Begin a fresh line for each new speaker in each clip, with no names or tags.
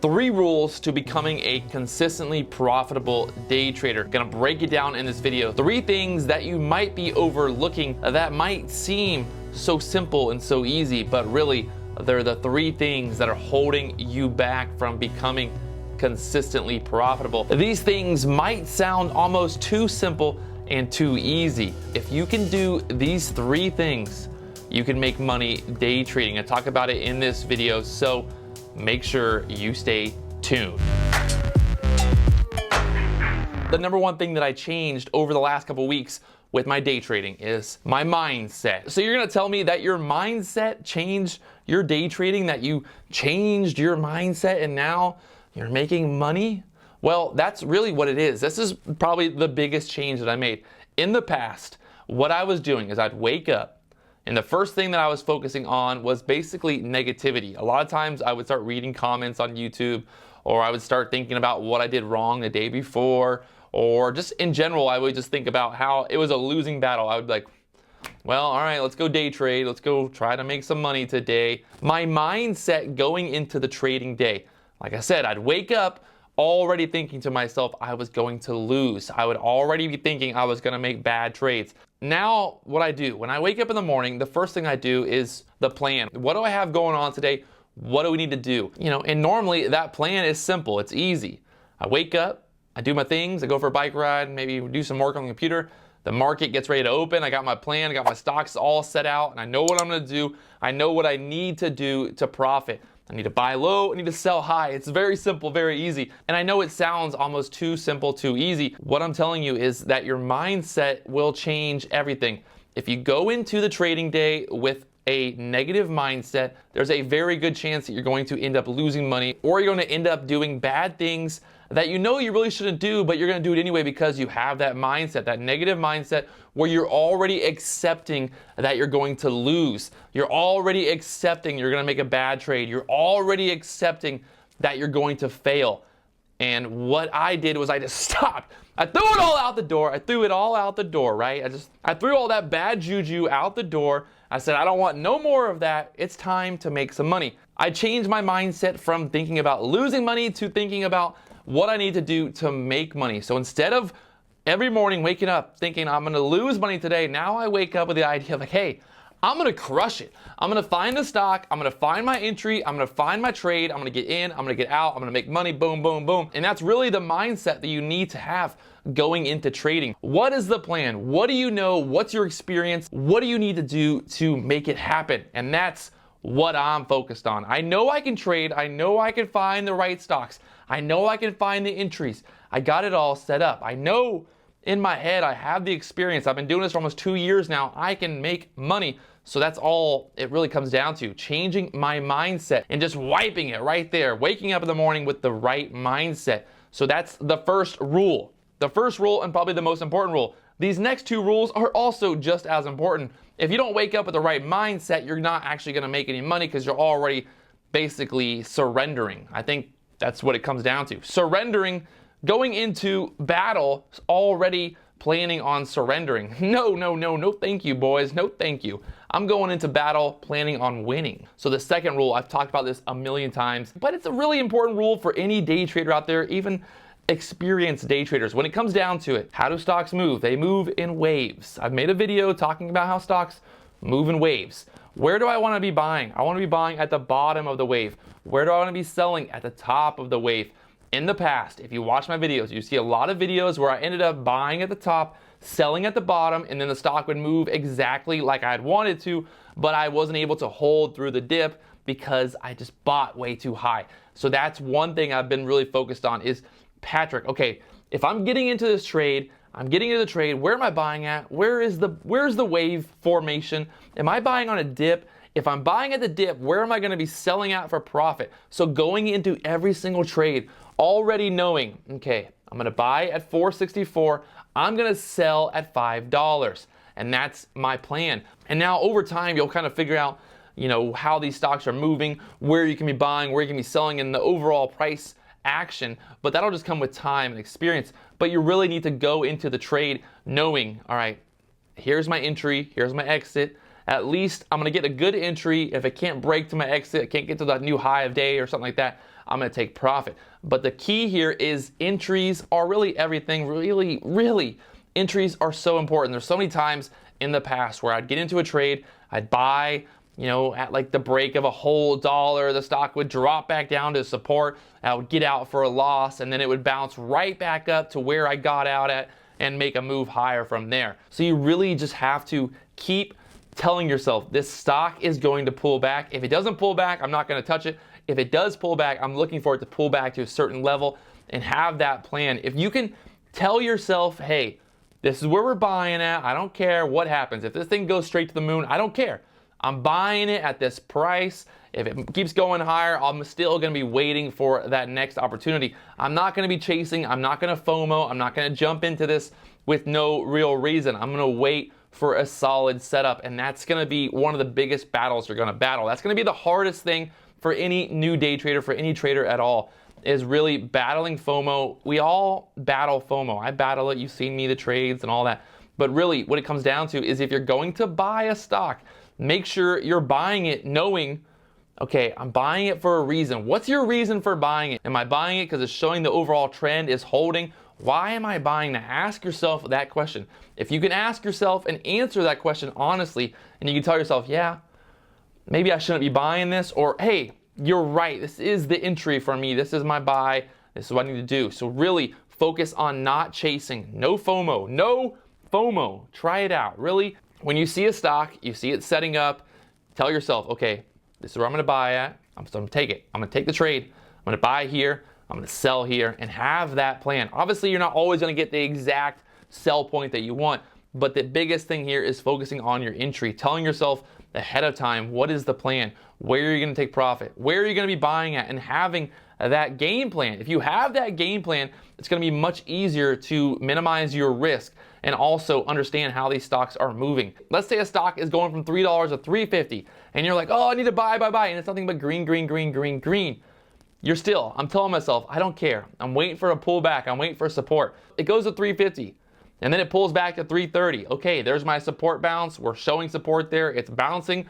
3 rules to becoming a consistently profitable day trader. Gonna break it down in this video. 3 things that you might be overlooking that might seem so simple and so easy, but really they're the 3 things that are holding you back from becoming consistently profitable. These things might sound almost too simple and too easy. If you can do these 3 things, you can make money day trading. I talk about it in this video, so make sure you stay tuned. The number 1 thing that I changed over the last couple weeks with my day trading is my mindset. So you're gonna tell me that your mindset changed your day trading, that you changed your mindset and now you're making money? Well, that's really what it is. This is probably the biggest change that I made. In the past, what I was doing is I'd wake up, and the first thing that I was focusing on was basically negativity. A lot of times I would start reading comments on YouTube, or I would start thinking about what I did wrong the day before, or just in general, I would just think about how it was a losing battle. I would be like, well, all right, let's go day trade. Let's go try to make some money today. My mindset going into the trading day, like I said, I'd wake up already thinking to myself I was going to lose. I would already be thinking I was going to make bad trades. Now, what I do, when I wake up in the morning, the first thing I do is the plan. What do I have going on today? What do we need to do? And normally that plan is simple. It's easy. I wake up, I do my things, I go for a bike ride, maybe do some work on the computer. The market gets ready to open. I got my plan, I got my stocks all set out, and I know what I'm going to do. I know what I need to do to profit. I need to buy low, I need to sell high. It's very simple, very easy. And I know it sounds almost too simple, too easy. What I'm telling you is that your mindset will change everything. If you go into the trading day with a negative mindset, there's a very good chance that you're going to end up losing money, or you're going to end up doing bad things that you know you really shouldn't do, but you're going to do it anyway because you have that mindset, that negative mindset where you're already accepting that you're going to lose. You're already accepting you're going to make a bad trade. You're already accepting that you're going to fail. And what I did was I just stopped. I threw it all out the door. I threw it all out the door, right? I threw all that bad juju out the door. I said, I don't want no more of that. It's time to make some money. I changed my mindset from thinking about losing money to thinking about what I need to do to make money. So instead of every morning waking up thinking I'm gonna lose money today, now I wake up with the idea of like, hey, I'm gonna crush it. I'm gonna find the stock, I'm gonna find my entry, I'm gonna find my trade, I'm gonna get in, I'm gonna get out, I'm gonna make money, boom, boom, boom. And that's really the mindset that you need to have going into trading. What is the plan? What do you know? What's your experience? What do you need to do to make it happen? And that's what I'm focused on. I know I can trade. I know I can find the right stocks. I know I can find the entries. I got it all set up. I know in my head I have the experience. I've been doing this for almost 2 years now. I can make money. So that's all it really comes down to, changing my mindset and just wiping it right there, waking up in the morning with the right mindset. So that's the first rule. The first rule, and probably the most important rule. These next 2 rules are also just as important. If you don't wake up with the right mindset, you're not actually going to make any money because you're already basically surrendering. I think that's what it comes down to. Surrendering, going into battle, already planning on surrendering. No, thank you, boys. No, thank you. I'm going into battle planning on winning. So the second rule, I've talked about this a million times, but it's a really important rule for any day trader out there, even experienced day traders. When it comes down to it, how do stocks move? They move in waves. I've made a video talking about how stocks move in waves. Where do I want to be buying? I want to be buying at the bottom of the wave. Where do I want to be selling? At the top of the wave. In the past, if you watch my videos, you see a lot of videos where I ended up buying at the top, selling at the bottom, and then the stock would move exactly like I had wanted to, but I wasn't able to hold through the dip because I just bought way too high. So that's one thing I've been really focused on is, Patrick, okay, if I'm getting into this trade, where am I buying at? Where's the wave formation? Am I buying on a dip? If I'm buying at the dip, where am I going to be selling at for profit? So going into every single trade, already knowing, okay, I'm going to buy at $4.64, I'm going to sell at $5. And that's my plan. And now over time, you'll kind of figure out, how these stocks are moving, where you can be buying, where you can be selling, and the overall price action, but that'll just come with time and experience. But you really need to go into the trade knowing, all right, here's my entry, here's my exit, at least I'm gonna get a good entry. If it can't break to my exit, it can't get to that new high of day or something like that, I'm gonna take profit. But the key here is entries are really everything. Really, entries are so important. There's so many times in the past where I'd get into a trade, I'd buy, at like the break of a whole dollar, the stock would drop back down to support. I would get out for a loss, and then it would bounce right back up to where I got out at and make a move higher from there. So you really just have to keep telling yourself this stock is going to pull back. If it doesn't pull back, I'm not going to touch it. If it does pull back, I'm looking for it to pull back to a certain level and have that plan. If you can tell yourself, hey, this is where we're buying at. I don't care what happens. If this thing goes straight to the moon, I don't care. I'm buying it at this price. If it keeps going higher, I'm still going to be waiting for that next opportunity. I'm not going to be chasing. I'm not going to FOMO. I'm not going to jump into this with no real reason. I'm going to wait for a solid setup, and that's going to be one of the biggest battles you're going to battle. That's going to be the hardest thing for any new day trader, for any trader at all, is really battling FOMO. We all battle FOMO. I battle it. You've seen me, the trades and all that. But really, what it comes down to is if you're going to buy a stock, make sure you're buying it knowing, okay, I'm buying it for a reason. What's your reason for buying it? Am I buying it because it's showing the overall trend is holding? Why am I buying that? Ask yourself that question. If you can ask yourself and answer that question honestly, and you can tell yourself, yeah, maybe I shouldn't be buying this, or hey, you're right, this is the entry for me, this is my buy, this is what I need to do. So really focus on not chasing. No FOMO, no FOMO. Try it out. Really, when you see a stock, you see it setting up, tell yourself, okay, this is where I'm going to buy at. I'm going to take it. I'm going to take the trade. I'm going to buy here. I'm going to sell here, and have that plan. Obviously, you're not always going to get the exact sell point that you want, but the biggest thing here is focusing on your entry, telling yourself ahead of time, what is the plan? Where are you going to take profit? Where are you going to be buying at? And having that game plan. If you have that game plan, it's going to be much easier to minimize your risk and also understand how these stocks are moving. Let's say a stock is going from $3 to $3.50, and you're like, oh, I need to buy, and it's nothing but green. I'm telling myself, I don't care. I'm waiting for a pullback. I'm waiting for support. It goes to $3.50, and then it pulls back to $3.30. Okay, there's my support bounce. We're showing support there. It's bouncing.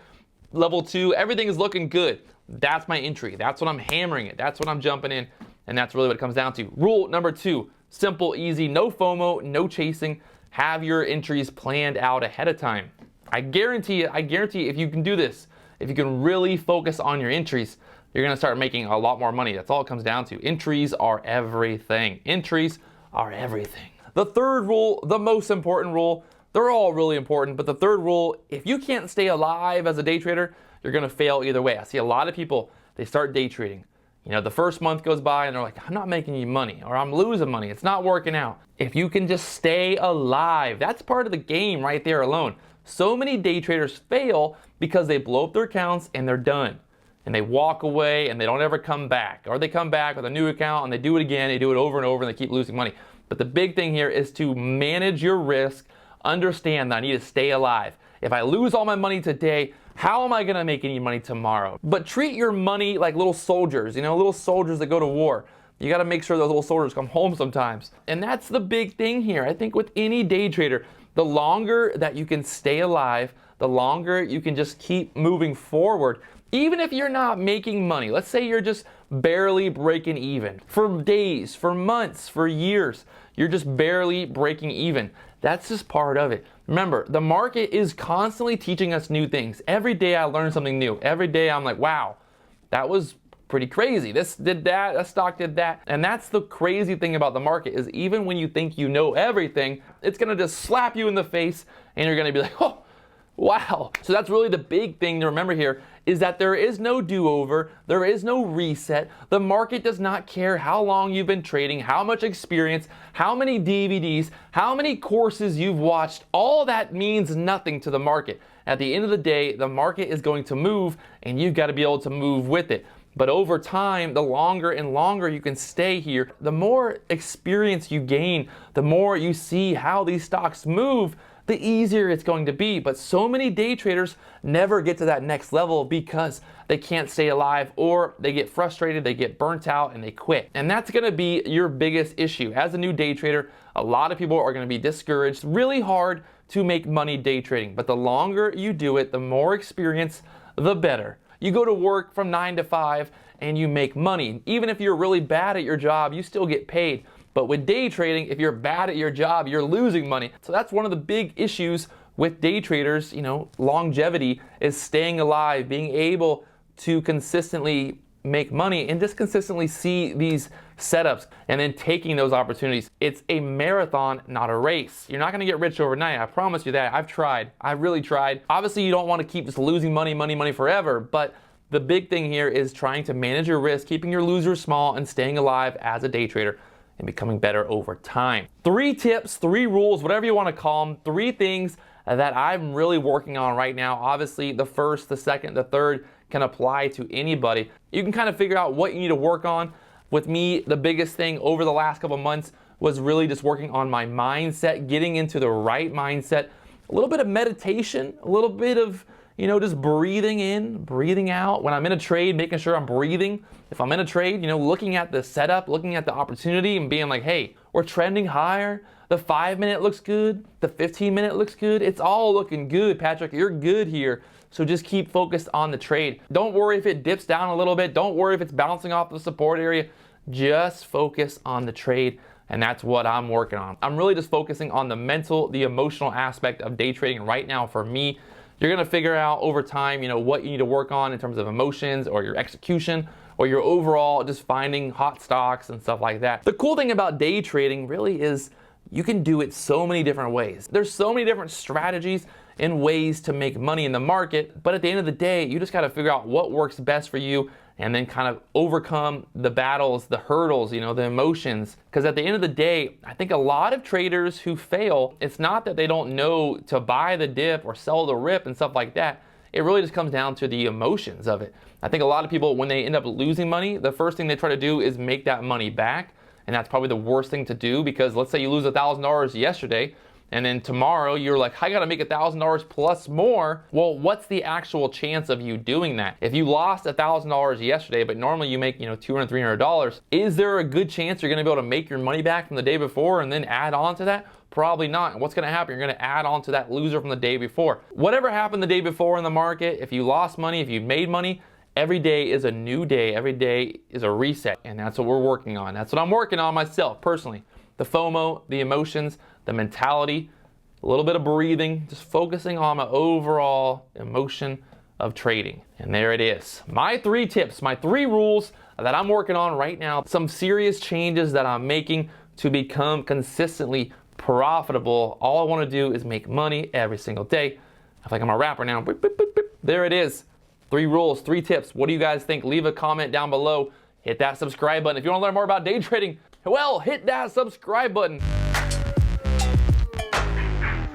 Level 2, everything is looking good. That's my entry. That's what I'm hammering it. That's what I'm jumping in, and that's really what it comes down to. Rule number 2, simple, easy, no FOMO, no chasing. Have your entries planned out ahead of time. I guarantee if you can do this, if you can really focus on your entries, you're going to start making a lot more money. That's all it comes down to. Entries are everything. Entries are everything. The third rule, the most important rule, they're all really important, but the third rule, if you can't stay alive as a day trader, you're going to fail either way. I see a lot of people, they start day trading. The first month goes by and they're like, I'm not making any money, or I'm losing money. It's not working out. If you can just stay alive, that's part of the game right there alone. So many day traders fail because they blow up their accounts and they're done. And they walk away and they don't ever come back. Or they come back with a new account and they do it again, they do it over and over, and they keep losing money. But the big thing here is to manage your risk, understand that I need to stay alive. If I lose all my money today, how am I going to make any money tomorrow? But treat your money like little soldiers, little soldiers that go to war. You got to make sure those little soldiers come home sometimes. And that's the big thing here. I think with any day trader, the longer that you can stay alive, the longer you can just keep moving forward. Even if you're not making money, let's say you're just barely breaking even. For days, for months, for years, you're just barely breaking even. That's just part of it. Remember, the market is constantly teaching us new things. Every day I learn something new. Every day I'm like, wow, that was pretty crazy. This did that, that stock did that. And that's the crazy thing about the market, is even when you think you know everything, it's gonna just slap you in the face and you're gonna be like, oh, wow. So that's really the big thing to remember here, is that there is no do-over, there is no reset. The market does not care how long you've been trading, how much experience, how many DVDs, how many courses you've watched. All that means nothing to the market. At the end of the day, the market is going to move and you've got to be able to move with it. But over time, the longer and longer you can stay here, the more experience you gain, the more you see how these stocks move, the easier it's going to be. But so many day traders never get to that next level because they can't stay alive, or they get frustrated, they get burnt out, and they quit. And that's going to be your biggest issue. As a new day trader, a lot of people are going to be discouraged. Really hard to make money day trading, but the longer you do it, the more experience, the better. You go to work from 9 to 5 and you make money. Even if you're really bad at your job, you still get paid. But with day trading, if you're bad at your job, you're losing money. So that's one of the big issues with day traders, longevity is staying alive, being able to consistently make money and just consistently see these setups and then taking those opportunities. It's a marathon, not a race. You're not going to get rich overnight. I promise you that. I've tried. I've really tried. Obviously, you don't want to keep just losing money forever, but the big thing here is trying to manage your risk, keeping your losers small, and staying alive as a day trader and becoming better over time. 3 tips, 3 rules, whatever you want to call them, 3 things that I'm really working on right now. Obviously, the first, the second, the third can apply to anybody. You can kind of figure out what you need to work on. With me, the biggest thing over the last couple months was really just working on my mindset, getting into the right mindset, a little bit of meditation, a little bit of just breathing in, breathing out. When I'm in a trade, making sure I'm breathing. If I'm in a trade, looking at the setup, looking at the opportunity and being like, hey, we're trending higher. The 5-minute looks good. The 15-minute looks good. It's all looking good, Patrick. You're good here. So just keep focused on the trade. Don't worry if it dips down a little bit. Don't worry if it's bouncing off the support area. Just focus on the trade. And that's what I'm working on. I'm really just focusing on the mental, the emotional aspect of day trading right now for me. You're gonna figure out over time, what you need to work on in terms of emotions or your execution or your overall just finding hot stocks and stuff like that. The cool thing about day trading really is you can do it so many different ways. There's so many different strategies and ways to make money in the market, but at the end of the day, you just gotta figure out what works best for you and then kind of overcome the battles, the hurdles, the emotions. Because at the end of the day, I think a lot of traders who fail, it's not that they don't know to buy the dip or sell the rip and stuff like that. It really just comes down to the emotions of it. I think a lot of people, when they end up losing money, the first thing they try to do is make that money back. And that's probably the worst thing to do, because let's say you lose $1,000 yesterday, and then tomorrow you're like, I gotta make $1,000 plus more. Well, what's the actual chance of you doing that? If you lost $1,000 yesterday, but normally you make $200, $300, is there a good chance you're gonna be able to make your money back from the day before and then add on to that? Probably not. And what's gonna happen? You're gonna add on to that loser from the day before. Whatever happened the day before in the market, if you lost money, if you made money, every day is a new day. Every day is a reset. And that's what we're working on. That's what I'm working on myself personally. The FOMO, the emotions, the mentality, a little bit of breathing, just focusing on my overall emotion of trading. And there it is. My 3 tips, my 3 rules that I'm working on right now. Some serious changes that I'm making to become consistently profitable. All I want to do is make money every single day. I feel like I'm a rapper now. Beep, beep, beep, beep. There it is. 3 rules, 3 tips. What do you guys think? Leave a comment down below. Hit that subscribe button. If you want to learn more about day trading, well, hit that subscribe button.